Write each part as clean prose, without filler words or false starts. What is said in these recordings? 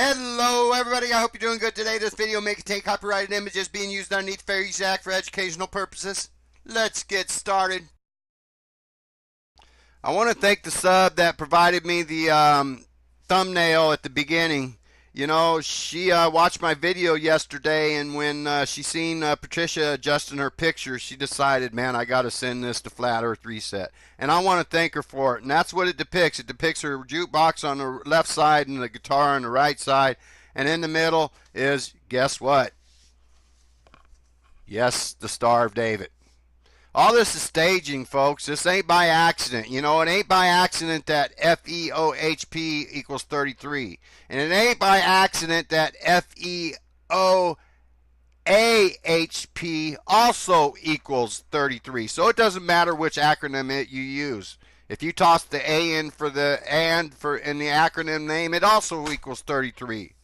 Hello everybody, I hope you're doing good today. This video may contain copyrighted images being used underneath Fair Use Act for educational purposes. Let's get started. I want to thank the sub that provided me the thumbnail at the beginning. You know, she watched my video yesterday, and when she seen Patricia adjusting her picture, she decided, man, I got to send this to Flat Earth Reset. And I want to thank her for it. And that's what it depicts. It depicts her jukebox on the left side and the guitar on the right side. And in the middle is, guess what? Yes, the Star of David. All this is staging, folks. This ain't by accident. You know, it ain't by accident that FEOHP equals 33. And it ain't by accident that FEOAHP also equals 33. So it doesn't matter which acronym you use. If you toss the A in for the and for in the acronym name, it also equals 33.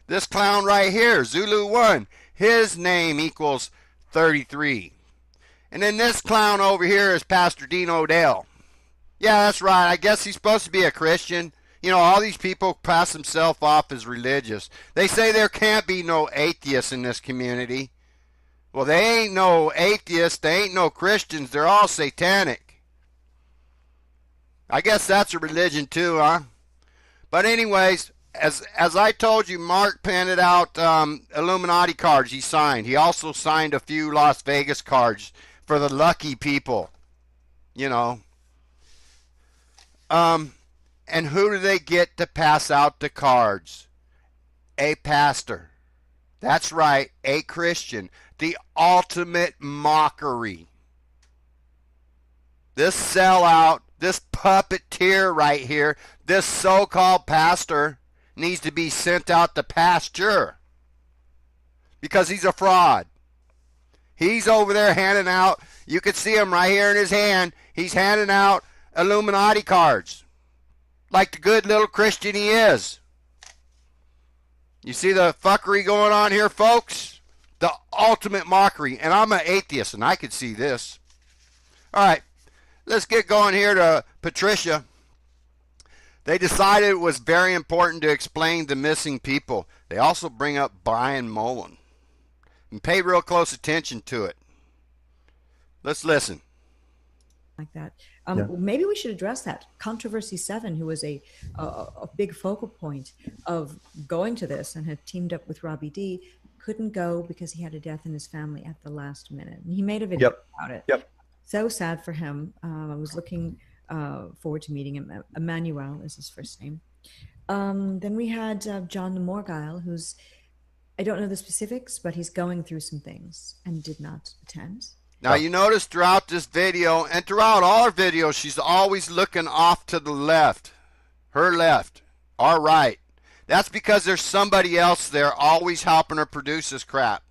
This clown right here, Zulu 1, his name equals 33. And then this clown over here is Pastor Dean Odell. Yeah, that's right. I guess he's supposed to be a Christian. You know, all these people pass themselves off as religious. They say there can't be no atheists in this community. Well, they ain't no atheists. They ain't no Christians. They're all satanic. I guess that's a religion too, huh? But anyways, as I told you, Mark handed out Illuminati cards he signed. He also signed a few Las Vegas cards for the lucky people, you know. And who do they get to pass out the cards? A pastor. That's right, a Christian. The ultimate mockery. This sellout, this puppeteer right here, this so-called pastor needs to be sent out to pasture because he's a fraud. He's over there handing out, you can see him right here in his hand, he's handing out Illuminati cards like the good little Christian he is. You see the fuckery going on here, folks? The ultimate mockery. And I'm an atheist, and I could see this. All right, let's get going here to Patricia. They decided it was very important to explain the missing people. They also bring up Brian Mullen. And pay real close attention to it. Let's listen. Like that. Maybe we should address that. Controversy 7, who was a big focal point of going to this and had teamed up with Robbie D, couldn't go because he had a death in his family at the last minute. And he made a video about it. So sad for him. I was looking forward to meeting him. Emmanuel is his first name. Then we had John Morgile, who's, I don't know the specifics, but he's going through some things and did not attend. Now, you notice throughout this video and throughout all her videos, she's always looking off to the left. Her left, our right. That's because there's somebody else there always helping her produce this crap.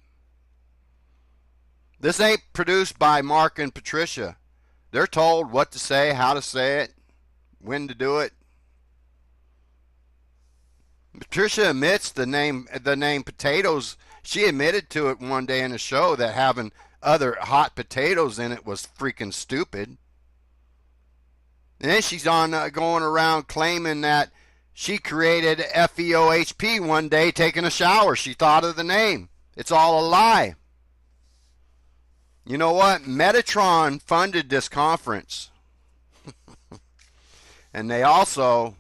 This ain't produced by Mark and Patricia. They're told what to say, how to say it, when to do it. Patricia admits the name potatoes. She admitted to it one day in a show that having other hot potatoes in it was freaking stupid. And then she's on going around claiming that she created FEOHP one day taking a shower. She thought of the name. It's all a lie. You know what? Metatron funded this conference. And they also,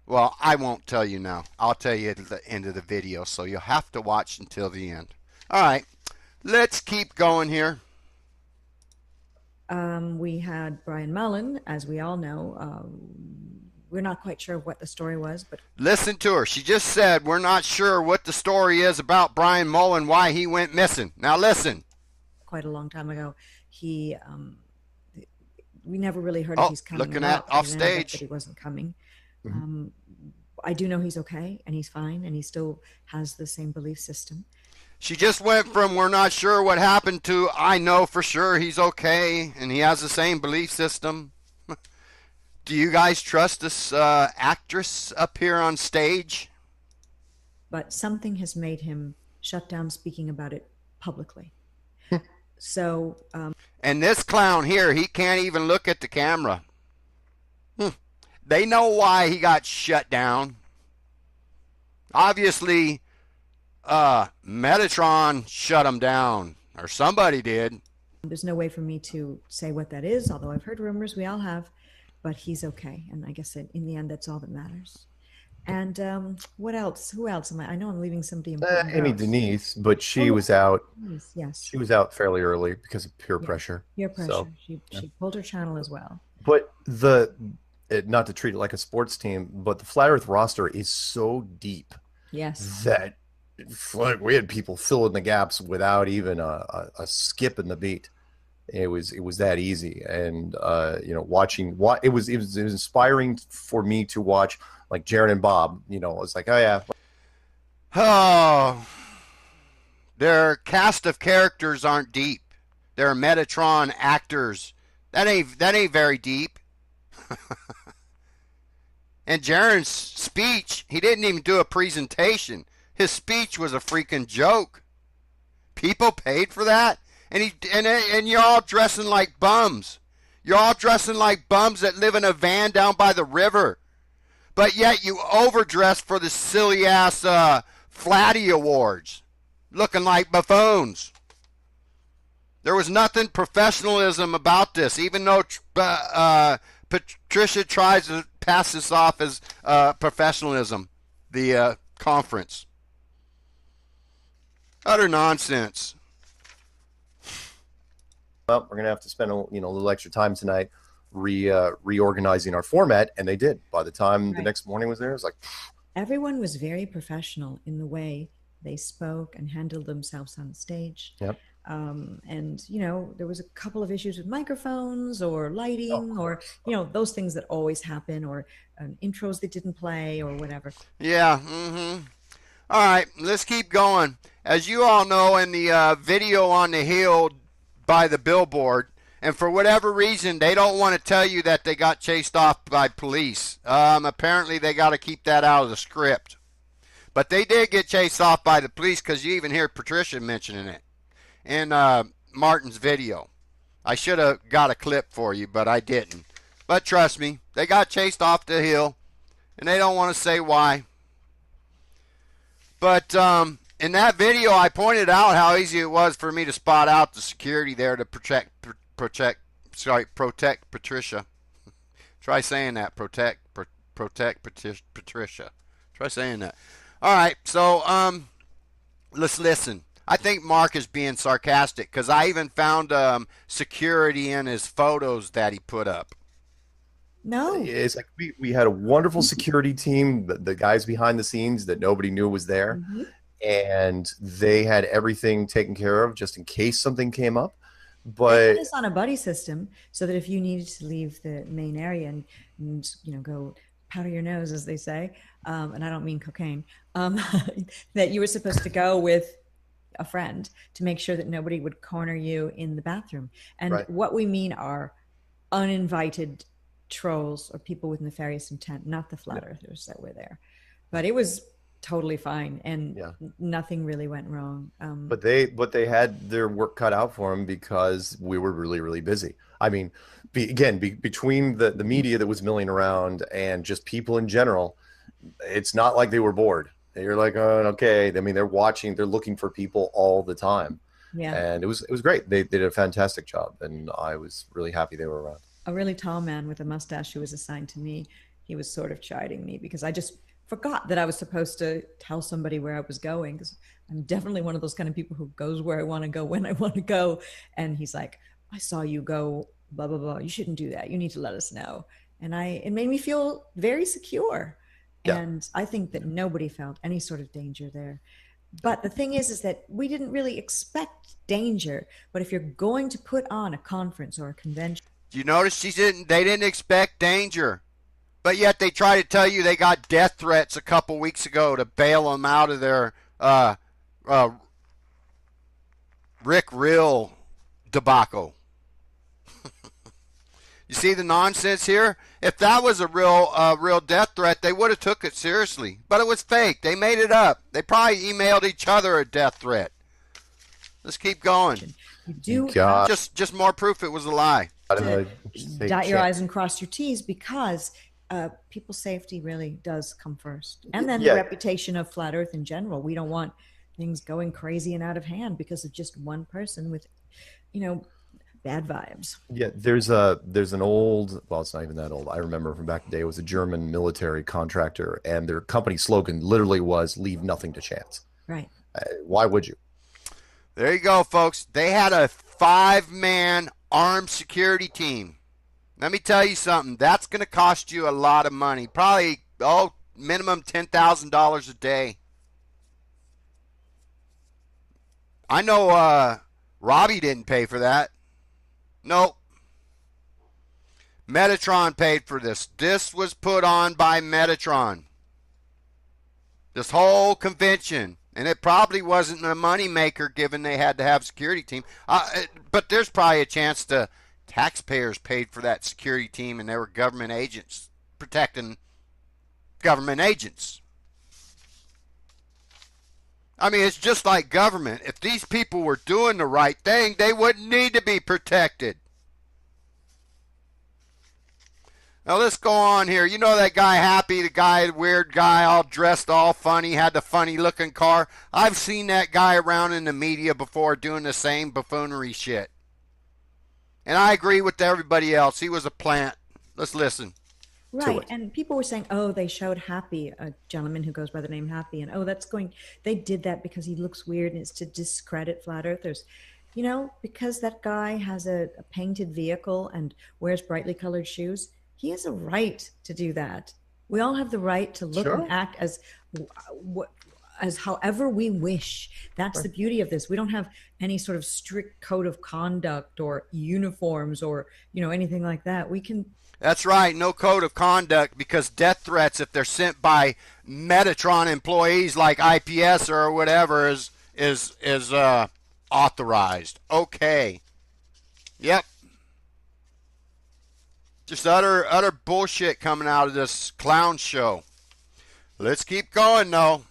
well, I won't tell you now. I'll tell you at the end of the video, so you'll have to watch until the end. All right, let's keep going here. We had Brian Mullen, as we all know. We're not quite sure what the story was, but listen to her. She just said we're not sure what the story is about Brian Mullen, why he went missing. Now listen. Quite a long time ago, he we never really heard if he's coming. Looking at off stage, but he wasn't coming. I do know he's okay and he's fine and he still has the same belief system. She just went from we're not sure what happened to I know for sure he's okay and he has the same belief system. Do you guys trust this actress up here on stage? But something has made him shut down speaking about it publicly. So and this clown here, he can't even look at the camera. They know why he got shut down. Obviously, Metatron shut him down, or somebody did. There's no way for me to say what that is, although I've heard rumors, we all have, but he's okay. And I guess in the end, that's all that matters. And what else? Who else am I? I know I'm leaving somebody important Amy out. Denise, but she Oh, was out. yes. She was out fairly early because of peer Yeah. pressure. Peer pressure. So, She pulled her channel as well. but not to treat it like a sports team, but the Flat Earth roster is so deep Yes. that like we had people fill in the gaps without even a skip in the beat. It was that easy, and watching what it was inspiring for me to watch like Jaron and Bob. It's like, oh yeah, Oh, their cast of characters aren't deep. They're Metatron actors. That ain't very deep. And Jaron's speech, he didn't even do a presentation. His speech was a freaking joke. People paid for that, and you're all dressing like bums. You're all dressing like bums that live in a van down by the river. But yet you overdress for the silly ass Flatty Awards, looking like buffoons. There was nothing professionalism about this, even though Patricia tries to pass this off as professionalism, the conference. Utter nonsense. well, we're gonna have to spend a little extra time tonight reorganizing our format, and they did. By the time the Right. next morning was there, it was like, Everyone was very professional in the way they spoke and handled themselves on stage. yep. And there was a couple of issues with microphones or lighting or those things that always happen, or intros that didn't play or whatever. Yeah. All right, let's keep going. As you all know, in the video on the hill by the billboard, and for whatever reason, they don't want to tell you that they got chased off by police. Apparently, they got to keep that out of the script. But they did get chased off by the police, because you even hear Patricia mentioning it in Martin's video. I should have got a clip for you, but I didn't. But trust me, they got chased off the hill, and they don't want to say why. But in that video, I pointed out how easy it was for me to spot out the security there to protect Patricia. Try saying that. Protect Patricia. Try saying that. All right, so let's listen. I think Mark is being sarcastic, because I even found security in his photos that he put up. No. It's like we had a wonderful security team, the guys behind the scenes that nobody knew was there, and they had everything taken care of just in case something came up. They But put us on a buddy system so that if you needed to leave the main area and go powder your nose, as they say, and I don't mean cocaine, that you were supposed to go with a friend to make sure that nobody would corner you in the bathroom. And Right. what we mean are uninvited trolls or people with nefarious intent, not the flat earthers that were there. But it was totally fine, and Yeah. nothing really went wrong. but they had their work cut out for them because we were really, really busy. I mean, between the media that was milling around and just people in general, it's not like they were bored. You're like, oh, okay. I mean, they're watching, they're looking for people all the time, Yeah. and it was great. They did a fantastic job, and I was really happy they were around. A really tall man with a mustache who was assigned to me, he was sort of chiding me because I just forgot that I was supposed to tell somebody where I was going, because I'm definitely one of those kind of people who goes where I want to go when I want to go. And he's like, I saw you go blah blah blah, you shouldn't do that, you need to let us know. And it made me feel very secure. Yeah. And I think that nobody felt any sort of danger there. But the thing is that we didn't really expect danger. But if you're going to put on a conference or a convention, You notice they didn't expect danger, but yet they try to tell you they got death threats a couple weeks ago to bail them out of their Rick Real debacle. You see the nonsense here? If that was a real death threat, they would have took it seriously. But it was fake. They made it up. They probably emailed each other a death threat. Let's keep going. you do God. Just more proof it was a lie. dot your I's and cross your T's, because people's safety really does come first. And then Yeah. the reputation of flat Earth in general. We don't want things going crazy and out of hand because of just one person with, bad vibes. Yeah, there's an old, well, it's not even that old. I remember from back in the day, it was a German military contractor, and their company slogan literally was "Leave nothing to chance." Right. Why would you? There you go, folks. They had a 5-man armed security team. Let me tell you something. That's going to cost you a lot of money. Probably, minimum $10,000 a day. I know Robbie didn't pay for that. Nope. Metatron paid for this. This was put on by Metatron. This whole convention. And it probably wasn't a moneymaker given they had to have a security team. But there's probably a chance the taxpayers paid for that security team and they were government agents protecting government agents. I mean, it's just like government. If these people were doing the right thing, they wouldn't need to be protected. Now let's go on here. You know that guy Happy, the weird guy, all dressed all funny, had the funny looking car. I've seen that guy around in the media before doing the same buffoonery shit. And I agree with everybody else. He was a plant. Let's listen. Right. And people were saying, oh, they showed Happy, a gentleman who goes by the name Happy. And, they did that because he looks weird and it's to discredit flat earthers. Because that guy has a painted vehicle and wears brightly colored shoes, he has a right to do that. We all have the right to look and act as however we wish. That's the beauty of this. We don't have any sort of strict code of conduct or uniforms or, anything like that. We can. That's right. No code of conduct because death threats, if they're sent by Metatron employees like IPS or whatever, is authorized. Okay. Yep. Just utter bullshit coming out of this clown show. Let's keep going, though.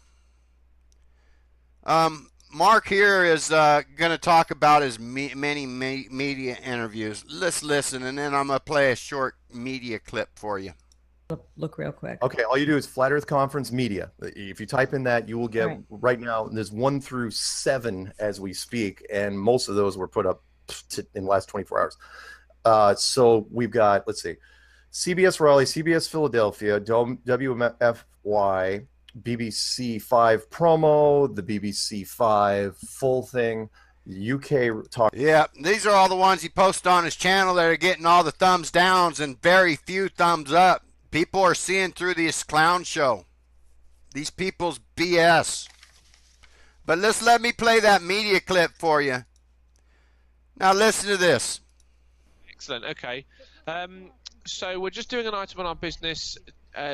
Mark here is going to talk about his many media interviews. Let's listen, and then I'm going to play a short media clip for you. Look real quick. Okay, all you do is Flat Earth Conference Media. If you type in that, you will get right now. There's 1 through 7 as we speak, and most of those were put up in the last 24 hours. So we've got, let's see, CBS Raleigh, CBS Philadelphia, WFY, BBC 5 promo, the BBC 5 full thing, UK talk. Yeah, these are all the ones he posted on his channel that are getting all the thumbs downs and very few thumbs up. People are seeing through this clown show. These people's BS. But let me play that media clip for you. Now listen to this. Excellent. Okay. So we're just doing an item on our business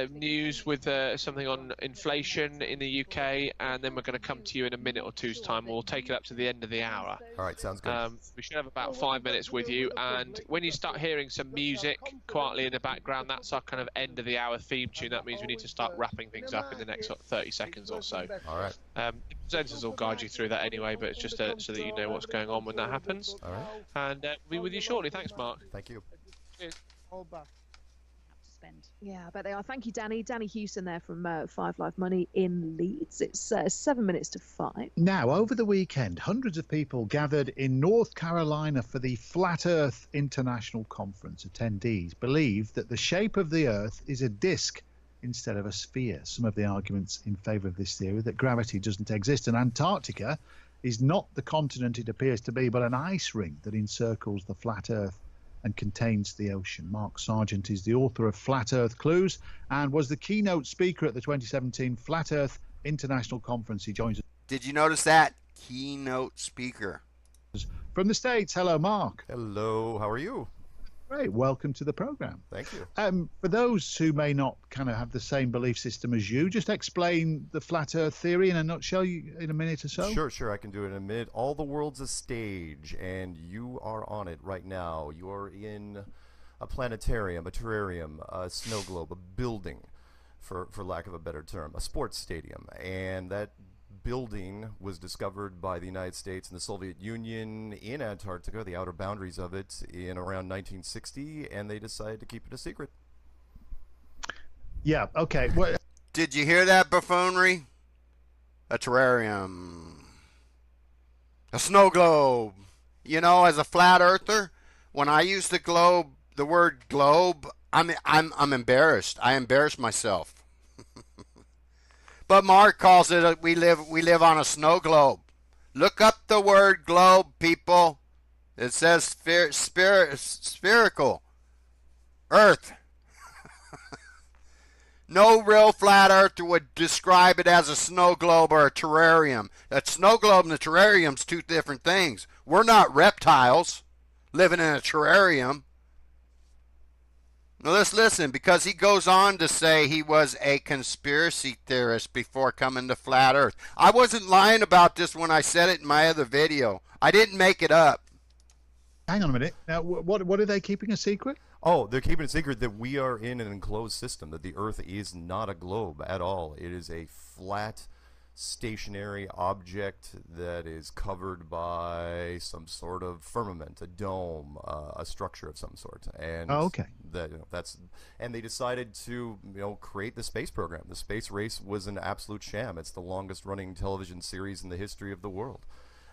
news with something on inflation in the UK, and then we're going to come to you in a minute or two's time. We'll take it up to the end of the hour. All right, sounds good. We should have about 5 minutes with you, and when you start hearing some music quietly in the background, that's our kind of end of the hour theme tune. That means we need to start wrapping things up in the next 30 seconds or so. All right. The presenters will guide you through that anyway, but it's just so that you know what's going on when that happens. All right. And we'll be with you shortly. Thanks, Mark. Thank you. Cheers. Yeah, I bet they are. Thank you, Danny. Danny Houston there from 5 Live Money in Leeds. It's 7 minutes to 5. Now, over the weekend, hundreds of people gathered in North Carolina for the Flat Earth International Conference. Attendees believe that the shape of the Earth is a disk instead of a sphere. Some of the arguments in favor of this theory that gravity doesn't exist and Antarctica is not the continent it appears to be, but an ice ring that encircles the flat Earth and contains the ocean. Mark Sargent is the author of Flat Earth Clues and was the keynote speaker at the 2017 Flat Earth International Conference. He joins us. Did you notice that? Keynote speaker. From the States. Hello, Mark. Hello, how are you? Great. Welcome to the program. Thank you. For those who may not kind of have the same belief system as you, just explain the flat Earth theory in a nutshell in a minute or so. Sure. I can do it in a minute. All the world's a stage, and you are on it right now. You are in a planetarium, a terrarium, a snow globe, a building, for lack of a better term, a sports stadium, and that building was discovered by the United States and the Soviet Union in Antarctica, the outer boundaries of it, in around 1960, and they decided to keep it a secret. Yeah. Okay. Well, Did you hear that buffoonery? A terrarium. A snow globe. You know, as a flat earther, when I use the word globe, I'm embarrassed. I embarrass myself. But Mark calls it we live on a snow globe. Look up the word globe, people. It says spherical. Earth. No real flat earther would describe it as a snow globe or a terrarium. A snow globe and a terrarium's two different things. We're not reptiles living in a terrarium. Now let's listen, because he goes on to say he was a conspiracy theorist before coming to flat earth. I wasn't lying about this when I said it in my other video. I didn't make it up. hang on a minute. Now, what are they keeping a secret? Oh, they're keeping it secret that we are in an enclosed system, that the Earth is not a globe at all. It is a flat, stationary object that is covered by some sort of firmament, a dome, a structure of some sort. And okay. And they decided to create the space program. The space race was an absolute sham. It's the longest running television series in the history of the world.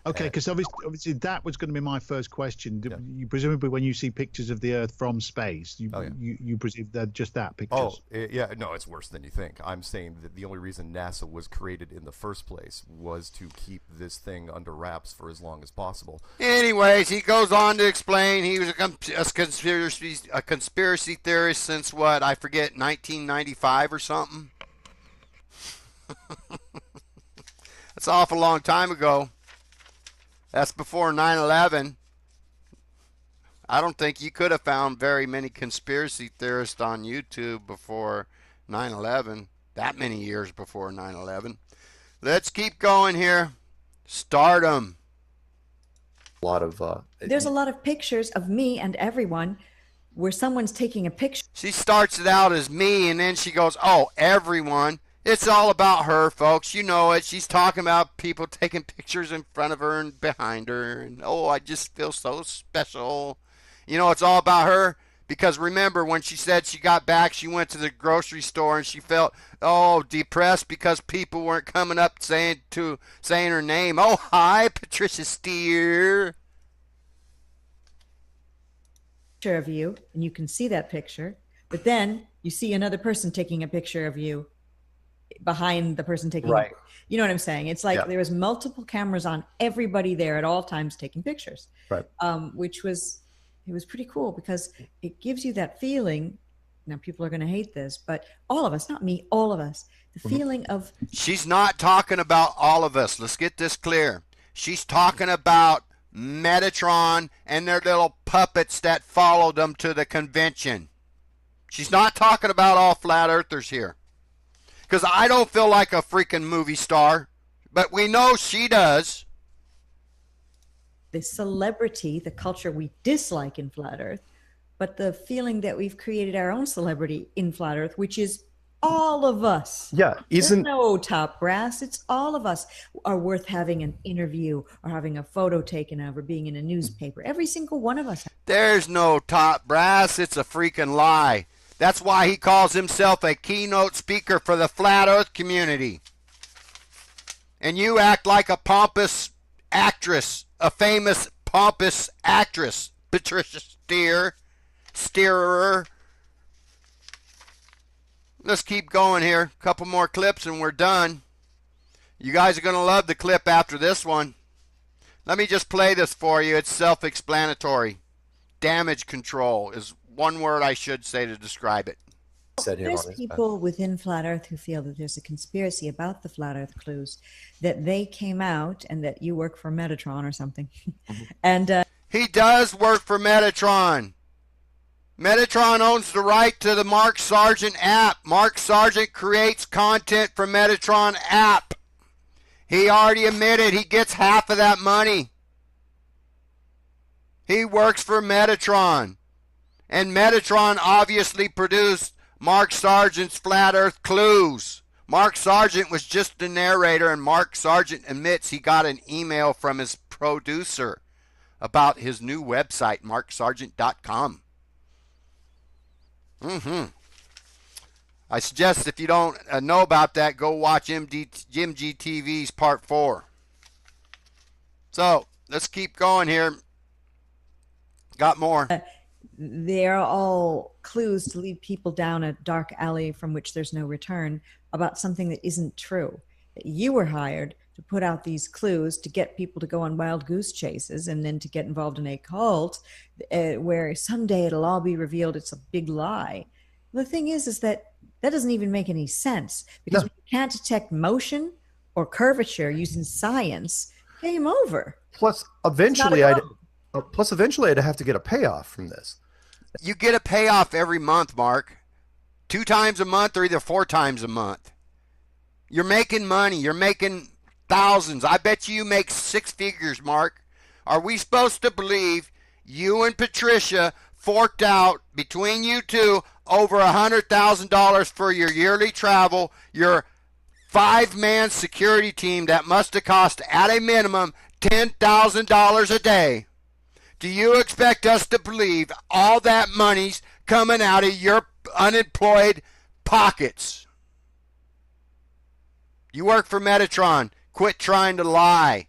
Okay, because obviously that was going to be my first question. Yeah. You presumably, when you see pictures of the Earth from space, you presume they're just that pictures. No, it's worse than you think. I'm saying that the only reason NASA was created in the first place was to keep this thing under wraps for as long as possible. Anyways, he goes on to explain he was a conspiracy theorist since what, I forget, 1995 or something. That's an awful long time ago. That's before 9/11. I don't think you could have found very many conspiracy theorists on YouTube before 9/11. That many years before 9/11. Let's keep going here. Stardom. There's a lot of pictures of me and everyone where someone's taking a picture. She starts it out as me, and then she goes, oh, everyone. It's all about her, folks. You know it. She's talking about people taking pictures in front of her and behind her. And, oh, I just feel so special. You know, it's all about her. Because remember, when she said she got back, she went to the grocery store and she felt, depressed because people weren't coming up saying her name. Oh, hi, Patricia Steer. Picture of you, and you can see that picture. But then you see another person taking a picture of you behind the person taking right. You know what I'm saying? It's like there was multiple cameras on everybody there at all times taking pictures. Right. Which was pretty cool because it gives you that feeling. Now people are going to hate this, but all of us, not me, all of us, the feeling of. She's not talking about all of us. Let's get this clear. She's talking about Metatron and their little puppets that followed them to the convention. She's not talking about all flat earthers here. Because I don't feel like a freaking movie star, but we know she does. The celebrity, the culture we dislike in Flat Earth, but the feeling that we've created our own celebrity in Flat Earth, which is all of us. Yeah, There's no top brass. It's all of us are worth having an interview or having a photo taken of or being in a newspaper. Every single one of us. There's no top brass. It's a freaking lie. That's why he calls himself a keynote speaker for the Flat Earth community. And you act like a pompous actress, a famous pompous actress, Patricia Steerer. Let's keep going here. A couple more clips and we're done. You guys are going to love the clip after this one. Let me just play this for you. It's self-explanatory. Damage control is one word I should say to describe it. There's people within Flat Earth who feel that there's a conspiracy about the Flat Earth clues, that they came out and that you work for Metatron or something. And he does work for Metatron. Metatron owns the right to the Mark Sargent app. Mark Sargent creates content for Metatron app. He already admitted he gets half of that money. He works for Metatron. And Metatron obviously produced Mark Sargent's Flat Earth Clues. Mark Sargent was just the narrator, and Mark Sargent admits he got an email from his producer about his new website, marksargent.com. I suggest if you don't know about that, go watch MGTV's Part 4. So let's keep going here. Got more. They're all clues to lead people down a dark alley from which there's no return about something that isn't true. That you were hired to put out these clues to get people to go on wild goose chases and then to get involved in a cult where someday it'll all be revealed it's a big lie. The thing is that doesn't even make any sense because No. when you can't detect motion or curvature using science, game over. Plus, eventually, It's I'd have to get a payoff from this. You get a payoff every month, Mark. 2 times a month or either 4 times a month. You're making money. You're making thousands. I bet you make 6 figures, Mark. Are we supposed to believe you and Patricia forked out between you two over $100,000 for your yearly travel, your 5-man security team that must have cost at a minimum $10,000 a day? Do you expect us to believe all that money's coming out of your unemployed pockets? You work for Metatron. Quit trying to lie.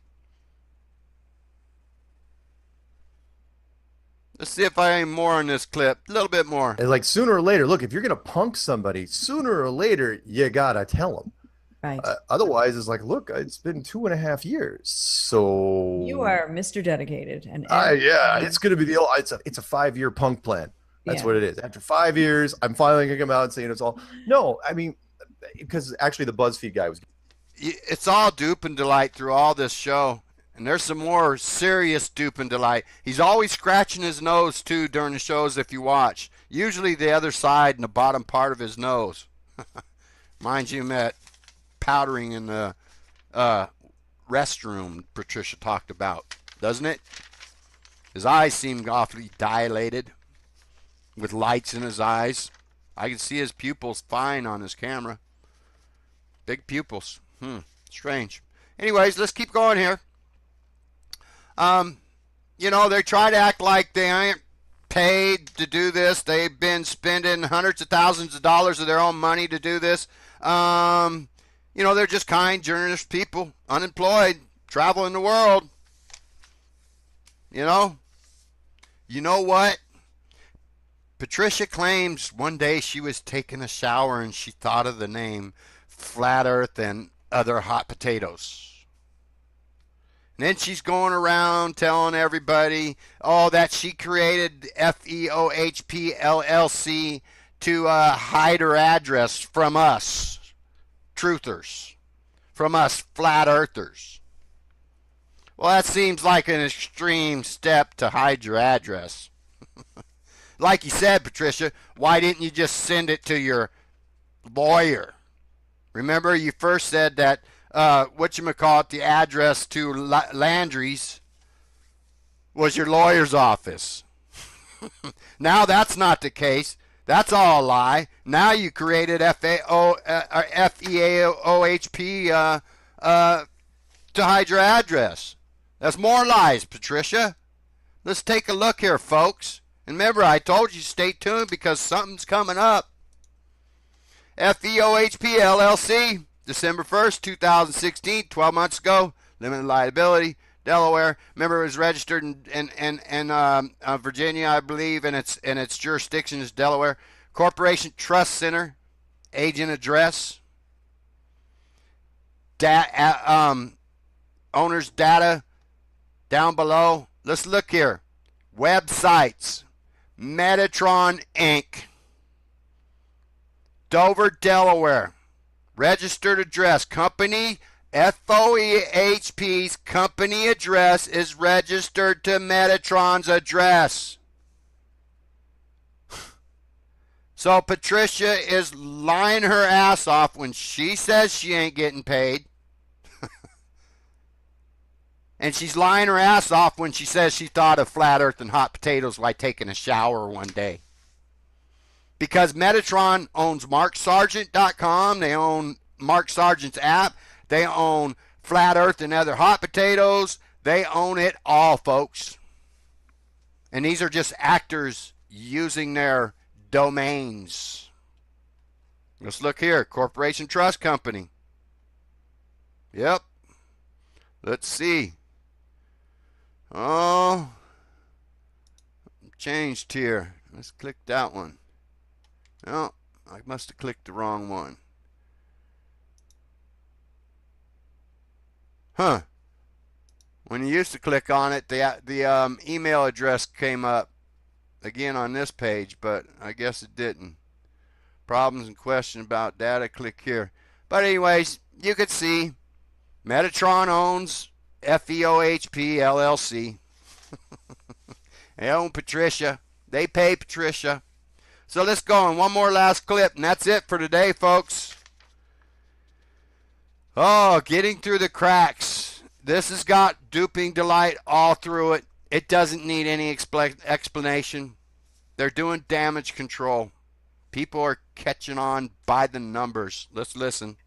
Let's see if I have any more on this clip. A little bit more. And like sooner or later, look, if you're gonna punk somebody, sooner or later you gotta tell them. Right. Otherwise, it's like, look, it's been 2.5 years, so You are Mr. Dedicated, and yeah, it's gonna be it's a 5-year punk plan. That's Yeah. what it is. After 5 years, I'm finally gonna come out and saying it's all. No, I mean, because actually the BuzzFeed guy was. It's all dupe and delight through all this show. And there's some more serious dupe and delight. He's always scratching his nose, too, during the shows if you watch. Usually the other side and the bottom part of his nose. Mind you, that powdering in the restroom Patricia talked about, doesn't it? His eyes seem awfully dilated with lights in his eyes. I can see his pupils fine on his camera. Big pupils. Strange. Anyways, let's keep going here. You know, they try to act like they ain't paid to do this. They've been spending hundreds of thousands of dollars of their own money to do this. You know, they're just kind, generous people, unemployed, traveling the world. You know what? Patricia claims one day she was taking a shower and she thought of the name Flat Earth and other hot potatoes. And then she's going around telling everybody, that she created FEOHP LLC to hide her address from us, truthers, from us flat earthers. Well, that seems like an extreme step to hide your address. Like you said, Patricia, why didn't you just send it to your lawyer? Remember, you first said that the address to Landry's was your lawyer's office. Now that's not the case. That's all a lie. Now you created FEAOHP to hide your address. That's more lies, Patricia. Let's take a look here, folks. And remember, I told you stay tuned because something's coming up. FEOHP LLC, December 1st, 2016, 12 months ago, limited liability, Delaware. Remember, it was registered in Virginia, I believe, and its jurisdiction is Delaware. Corporation Trust Center, agent address, owner's data down below. Let's look here. Websites, Metatron Inc., Dover, Delaware. Registered address, company, FOEHP's company address is registered to Metatron's address. So Patricia is lying her ass off when she says she ain't getting paid. And she's lying her ass off when she says she thought of flat earth and hot potatoes while taking a shower one day. Because Metatron owns MarkSargent.com, they own Mark Sargent's app, they own Flat Earth and other hot potatoes, they own it all, folks. And these are just actors using their domains. Let's look here. Corporation Trust Company. Yep. Let's see. Oh, changed here. Let's click that one. No, I must have clicked the wrong one. Huh. When you used to click on it, the email address came up again on this page, but I guess it didn't. Problems and question about data, click here. But anyways, you could see Metatron owns FEOHP LLC. They own Patricia. They pay Patricia. So let's go on one more last clip, and that's it for today, folks. Oh, getting through the cracks. This has got duping delight all through it. It doesn't need any explanation. They're doing damage control. People are catching on by the numbers. Let's listen.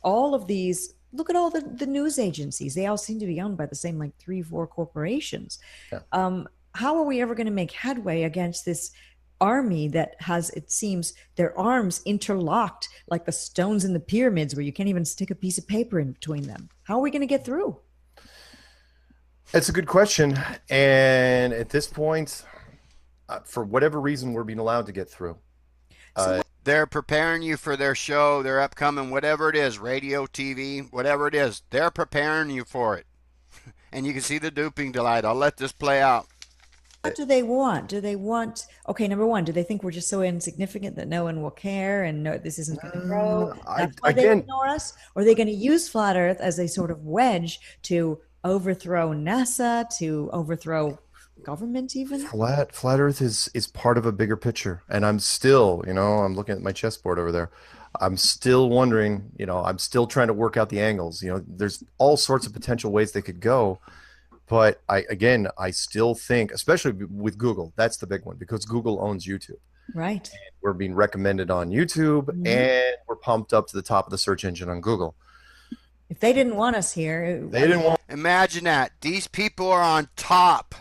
All of these, look at all the news agencies. They all seem to be owned by the same, like 3-4 corporations. Yeah. How are we ever going to make headway against this army that has, it seems, their arms interlocked like the stones in the pyramids where you can't even stick a piece of paper in between them? How are we going to get through? It's a good question. And at this point, for whatever reason, we're being allowed to get through. They're preparing you for their show, their upcoming, whatever it is, radio, TV, whatever it is. They're preparing you for it. And you can see the duping delight. I'll let this play out. What do they want? Do they want, okay, number one, do they think we're just so insignificant that no one will care and no, this isn't going to grow? That's why they ignore us? Or are they going to use Flat Earth as a sort of wedge to overthrow NASA, to overthrow government even? Flat Earth is part of a bigger picture. And I'm still, I'm looking at my chessboard over there. I'm still wondering, I'm still trying to work out the angles. There's all sorts of potential ways they could go. But I still think, especially with Google, that's the big one because Google owns YouTube. Right. And we're being recommended on YouTube and we're pumped up to the top of the search engine on Google. If they didn't want us here, they didn't want. Imagine that. These people are on top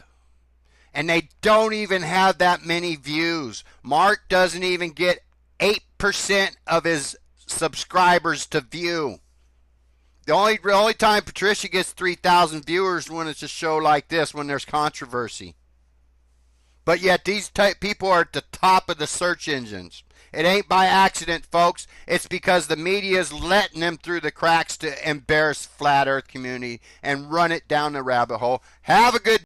and they don't even have that many views. Mark doesn't even get 8% of his subscribers to view. The only time Patricia gets 3,000 viewers when it's a show like this, when there's controversy. But yet these people are at the top of the search engines. It ain't by accident, folks. It's because the media is letting them through the cracks to embarrass Flat Earth community and run it down the rabbit hole. Have a good